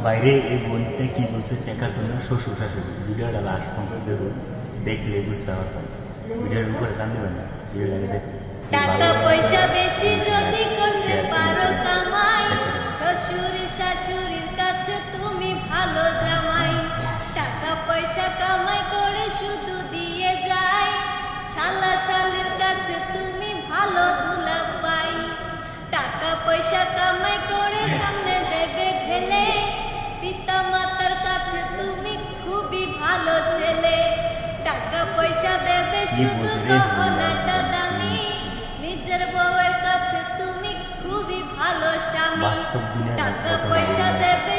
বাইরে এই বোনটা কি বলছে টাকার জন্য শ্বশুর শাশুড়ি ভিডিওটা লাস্ট পর্যন্ত দেখুন, দেখলে বুঝতে পারবেন। ভিডিওর উপরে কান দেবেন না, ভিডিওটাকে দেখুন। টাকা পয়সা বেশি যদি করতে পারো কামাই, শ্বশুর শাশুড়ির কাছে তুমি ভালো জামাই। টাকা পয়সা কামাই করে শুধু দিয়ে যায়, শালা শালির কাছে তুমি ভালো দুলাভাই। টাকা পয়সা কামাই করে সামনে দেবে ঢেলে, পিতা মাতার কাছে তুমি খুবই ভালো ছেলে। টাকা পয়সা দেবে শুধু গহনাটা দামি, নিজের বউয়ের কাছে তুমি খুবই ভালো স্বামী। টাকা পয়সা দেবে